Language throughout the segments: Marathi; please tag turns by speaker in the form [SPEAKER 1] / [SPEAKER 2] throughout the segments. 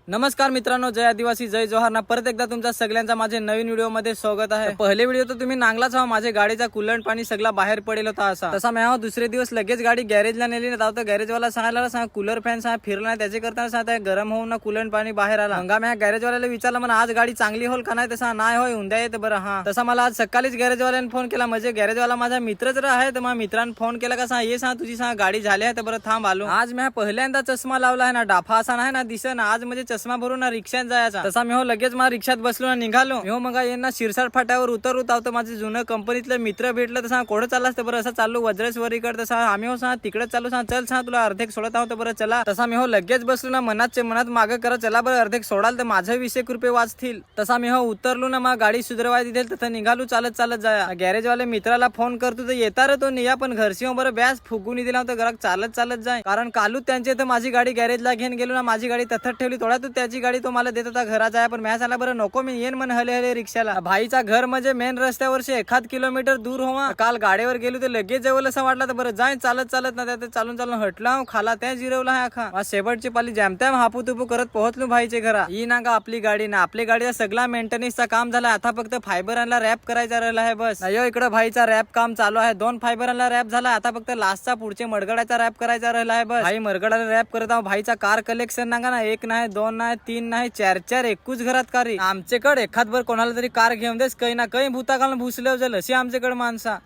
[SPEAKER 1] नमस्कार मित्रांनो, जय आदिवासी जय जोहार ना. परत एकदा तुमचा सगळ्यांचा माझे नवीन व्हिडिओ मध्ये स्वागत आहे. पहिले व्हिडिओ तर तुम्ही नांगलाच हवा, माझ्या गाडीचा कूलंट पाणी सगळा बाहेर पडेल होता असा. तसा मी दुसरे दिवस लगेच गाडी गॅरेजला नेली ना. तर गॅरेजवाला सांगायला कूलर फॅन फिरला नाही, त्याचे करताना सांगताय गरम होऊन ना कूलंट पाणी बाहेर आला. मग मी गॅरेजवाल्याला विचारलं, म्हणा आज गाडी चांगली होईल का नाही. तसा नाही होय, उद्या येते बरं. हा तसा मला आज सकाळीच गॅरेजवाल्याने फोन केला. म्हणजे गॅरेजवाला माझा मित्रच आहे. तर मग मित्रांनी फोन केला का ये तुझी गाडी झाली आहे तर बरं थांब आलो. आज मी पहिल्यांदा चष्मा लावला आहे ना, डाफा असा नाही ना दिसत ना. आज म्हणजे चष्मा भरून ना रिक्षात जायचा. तसा मी लगेच मला रिक्षात बसलो ना निघालो. मग यांना शिरसाट फाट्यावर उतरत होतो. माझे जुनं कंपनीतले मित्र भेटलं. तसा कोण चाललास तर बरं असं चाललो वज्रेश्वरीकडे. तसा आम्ही तिकडे चालू चल तुला अर्धेक सोडत आहोत बरं चला. तसा मी लगेच बसलो ना, मनात मागं करत चला बरं अर्धेक सोडाल तर माझे 20 रुपये वाचतील. तसा मी उतरलो ना, मग गाडी सुधरवाय दिली. तसं निघालो चालत जाया. गॅरेजवाले मित्राला फोन करतो तर येता रे तो निया, पण घरशी बरं बॅस फुगून दिला होता. घरात चालत जाय, कारण कालू त्यांचे तर माझी गाडी गॅरेजला घेऊन गेलो ना. माझी गाडी तथत ठेवली. थोडा तू त्याची गाडी तो मला देत होता घरात जाय, पण मी सांगला बरं नको, मी येईन म्हण हले रिक्षाला. भाईचा घर म्हणजे मेन रस्त्यावरचे 1 किलोमीटर दूर होवा. काल गाडीवर गेलो तर लगेच जवळ असं वाटलं. तर बरं जाय चालत ना. त्या चालून हटला खाला त्या जिरवला आहे आखा. शेवटची पाली जॅमत्याम हापू तुपू करत पोहोचलो भाईचे घरा. ही ना का आपली गाडी ना, आपली गाडीचा सगळा मेंटेनन्सचा काम झाला. आता फक्त फायबरांना रॅप करायचा राहिला आहे बस. इकडे भाईचा रॅप काम चालू आहे. 2 फायबरांना रॅप झाला. आता फक्त लास्टचा पुढचे मडगडाचा रॅप करायचा राहिला आहे बस. भाई मरगडाला रॅप करत आहो. भाईचा कार कलेक्शन नागा ना, 1 नाही 2 नाही 3 नाही 4 एकूच घरात कारी. आमच्याकडे एखादभर कोणाला तरी कार घेऊन देस, काही ना काही भूताकाळ भुसले झालं अशी आमच्याकडे माणसा.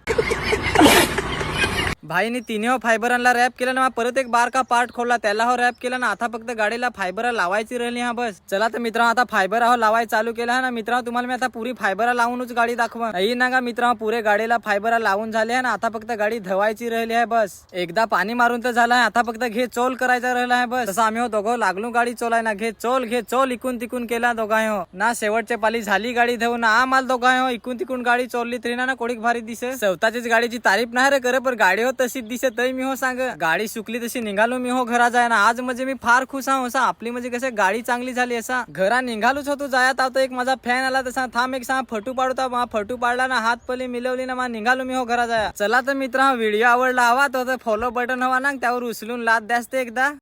[SPEAKER 1] भाईनी 3 फायबरांना रॅप केला ना. परत एक बार का पार्ट खोलला, त्याला रॅप केला ना. आता फक्त गाडीला फायबर लावायची राहिली हा बस. चला तर मित्रांनो, आता फायबर लावायला चालू केला ना. मित्रांनो तुम्हाला मी आता पुरी फायबर लावूनच गाडी दाखवा. ही ना का मित्रांनो, पुरे गाडीला फायबर लावून झाले आहे ना. आता फक्त गाडी धवायची राहिली आहे बस. एकदा पाणी मारून तर झालं आहे. आता फक्त घे चोल करायचा राहिला आहे बस. तसं आम्ही दोघं लागलो गाडी चोलाय ना. घे चोल इकून तिकून केला दोघाय ना. शेवटच्या पाली झाली गाडी धवून ना. आम्हाला दोघाय इकून तिकून गाडी चोरली तरी ना कोडीक भारी दिसे. स्वतःचीच गाडीची तारीफ नाही रे करे, पण गाडी तशी दिसत मी सांग. गाडी सुकली तशी निघालो मी घरा जाय ना. आज म्हणजे मी फार खुश आहो. आपली म्हणजे कसं गाडी चांगली झाली असा. घरा निघालोच होतो जायात आता एक माझा फॅन आला. तसा थांब एक फटू पाडता. फटू पाडला ना, हात पली मिळवली ना, मग निघालो मी घरा जाया. चला तर मित्र, व्हिडिओ आवडला हवा तर फॉलो बटन हवा ना, त्यावर उचलून लाद द्यास ते एकदा.